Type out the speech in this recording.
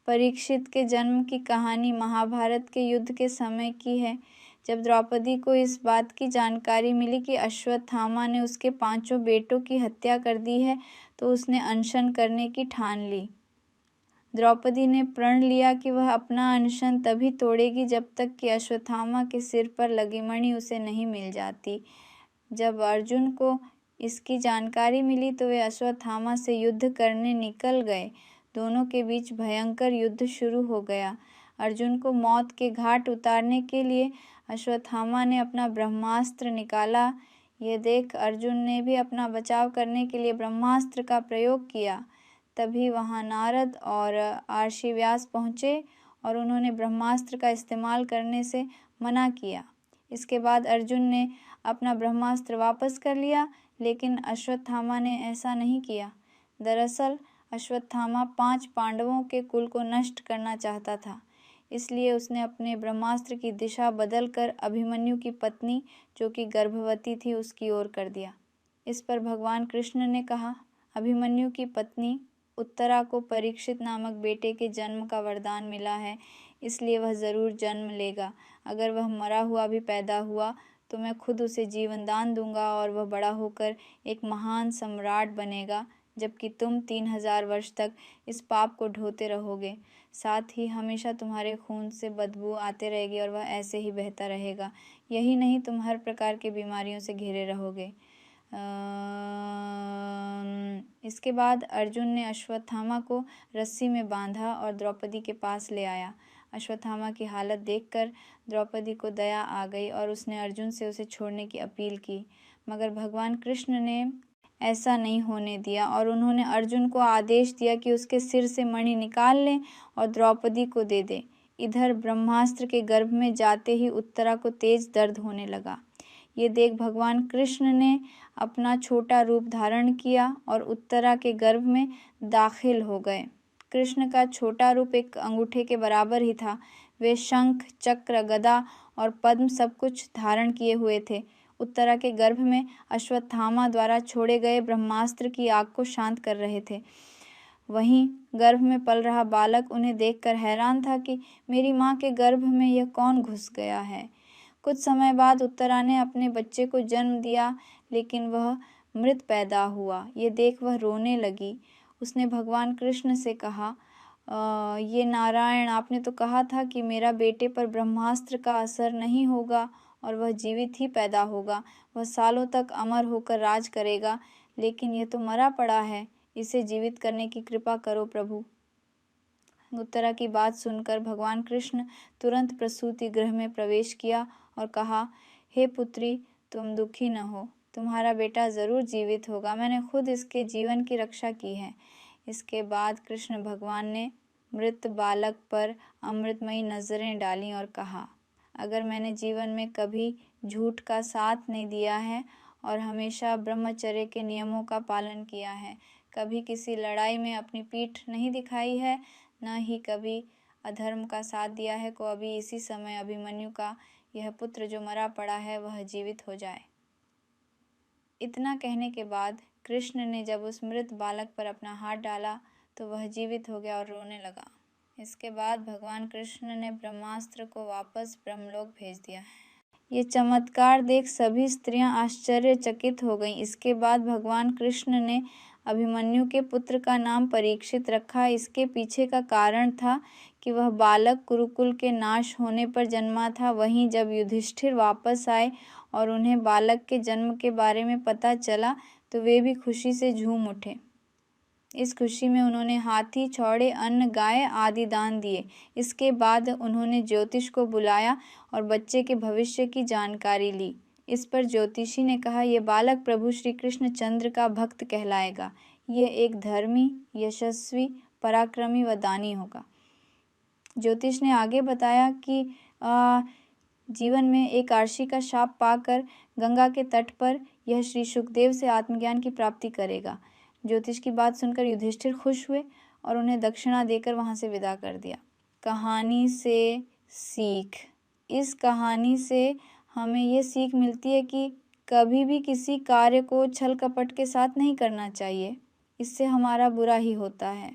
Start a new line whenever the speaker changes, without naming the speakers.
परीक्षित के जन्म की कहानी महाभारत के युद्ध के समय की है। जब द्रौपदी को इस बात की जानकारी मिली कि अश्वत्थामा ने उसके 5 बेटों की हत्या कर दी है, तो उसने अनशन करने की ठान ली। द्रौपदी ने प्रण लिया कि वह अपना अनशन तभी तोड़ेगी जब तक कि अश्वत्थामा के सिर पर लगी मणि उसे नहीं मिल जाती। जब अर्जुन को इसकी जानकारी मिली तो वे अश्वत्थामा से युद्ध करने निकल गए। दोनों के बीच भयंकर युद्ध शुरू हो गया। अर्जुन को मौत के घाट उतारने के लिए अश्वत्थामा ने अपना ब्रह्मास्त्र निकाला। यह देख अर्जुन ने भी अपना बचाव करने के लिए ब्रह्मास्त्र का प्रयोग किया। तभी वहां नारद और आर्षि व्यास पहुँचे और उन्होंने ब्रह्मास्त्र का इस्तेमाल करने से मना किया। इसके बाद अर्जुन ने अपना ब्रह्मास्त्र वापस कर लिया, लेकिन अश्वत्थामा ने ऐसा नहीं किया। दरअसल अश्वत्थामा 5 पांडवों के कुल को नष्ट करना चाहता था, इसलिए उसने अपने ब्रह्मास्त्र की दिशा बदलकर अभिमन्यु की पत्नी, जो कि गर्भवती थी, उसकी ओर कर दिया। इस पर भगवान कृष्ण ने कहा, अभिमन्यु की पत्नी उत्तरा को परीक्षित नामक बेटे के जन्म का वरदान मिला है, इसलिए वह जरूर जन्म लेगा। अगर वह मरा हुआ भी पैदा हुआ तो मैं खुद उसे जीवन दान दूंगा और वह बड़ा होकर एक महान सम्राट बनेगा, जबकि तुम 3000 वर्ष तक इस पाप को ढोते रहोगे। साथ ही हमेशा तुम्हारे खून से बदबू आते रहेगी और वह ऐसे ही बहता रहेगा। यही नहीं, तुम हर प्रकार की बीमारियों से घिरे रहोगे। इसके बाद अर्जुन ने अश्वत्थामा को रस्सी में बांधा और द्रौपदी के पास ले आया। अश्वत्थामा की हालत देखकर द्रौपदी को दया आ गई और उसने अर्जुन से उसे छोड़ने की अपील की, मगर भगवान कृष्ण ने ऐसा नहीं होने दिया और उन्होंने अर्जुन को आदेश दिया कि उसके सिर से मणि निकाल लें और द्रौपदी को दे दे। इधर ब्रह्मास्त्र के गर्भ में जाते ही उत्तरा को तेज दर्द होने लगा। ये देख भगवान कृष्ण ने अपना छोटा रूप धारण किया और उत्तरा के गर्भ में दाखिल हो गए। कृष्ण का छोटा रूप एक अंगूठे के बराबर ही था। वे शंख, चक्र, गदा और पद्म सब कुछ धारण किए हुए थे। उत्तरा के गर्भ में अश्वत्थामा द्वारा छोड़े गए ब्रह्मास्त्र की आग को शांत कर रहे थे। वहीं गर्भ में पल रहा बालक उन्हें देखकर हैरान था कि मेरी माँ के गर्भ में यह कौन घुस गया है। कुछ समय बाद उत्तरा ने अपने बच्चे को जन्म दिया, लेकिन वह मृत पैदा हुआ। ये देख वह रोने लगी। उसने भगवान कृष्ण से कहा, ये नारायण, आपने तो कहा था कि मेरा बेटे पर ब्रह्मास्त्र का असर नहीं होगा और वह जीवित ही पैदा होगा, वह सालों तक अमर होकर राज करेगा, लेकिन यह तो मरा पड़ा है। इसे जीवित करने की कृपा करो प्रभु। उत्तरा की बात सुनकर भगवान कृष्ण तुरंत प्रसूति गृह में प्रवेश किया और कहा, हे पुत्री, तुम दुखी न हो, तुम्हारा बेटा जरूर जीवित होगा। मैंने खुद इसके जीवन की रक्षा की है। इसके बाद कृष्ण भगवान ने मृत बालक पर अमृतमयी नजरें डाली और कहा, अगर मैंने जीवन में कभी झूठ का साथ नहीं दिया है और हमेशा ब्रह्मचर्य के नियमों का पालन किया है, कभी किसी लड़ाई में अपनी पीठ नहीं दिखाई है, न ही कभी अधर्म का साथ दिया है, को अभी इसी समय अभिमन्यु का यह पुत्र जो मरा पड़ा है वह जीवित हो जाए। इतना कहने के बाद कृष्ण ने जब उस मृत बालक पर अपना हाथ डाला तो वह जीवित हो गया और रोने लगा। इसके बाद भगवान कृष्ण ने ब्रह्मास्त्र को वापस ब्रह्मलोक भेज दिया। ये चमत्कार देख सभी स्त्रियां आश्चर्यचकित हो गईं। इसके बाद भगवान कृष्ण ने अभिमन्यु के पुत्र का नाम परीक्षित रखा। इसके पीछे का कारण था कि वह बालक कुरुकुल के नाश होने पर जन्मा था। वहीं जब युधिष्ठिर वापस आए और उन्हें बालक के जन्म के बारे में पता चला तो वे भी खुशी से झूम उठे। इस खुशी में उन्होंने हाथी, छौड़े, अन्न, गाय आदि दान दिए। इसके बाद उन्होंने ज्योतिष को बुलाया और बच्चे के भविष्य की जानकारी ली। इस पर ज्योतिषी ने कहा, यह बालक प्रभु श्री कृष्ण चंद्र का भक्त कहलाएगा। यह एक धर्मी, यशस्वी, पराक्रमी व दानी होगा। ज्योतिष ने आगे बताया कि जीवन में एक आर्षि का शाप पाकर गंगा के तट पर यह श्री सुखदेव से आत्मज्ञान की प्राप्ति करेगा। ज्योतिष की बात सुनकर युधिष्ठिर खुश हुए और उन्हें दक्षिणा देकर वहां से विदा कर दिया। कहानी से सीख। इस कहानी से हमें ये सीख मिलती है कि कभी भी किसी कार्य को छल कपट के साथ नहीं करना चाहिए, इससे हमारा बुरा ही होता है।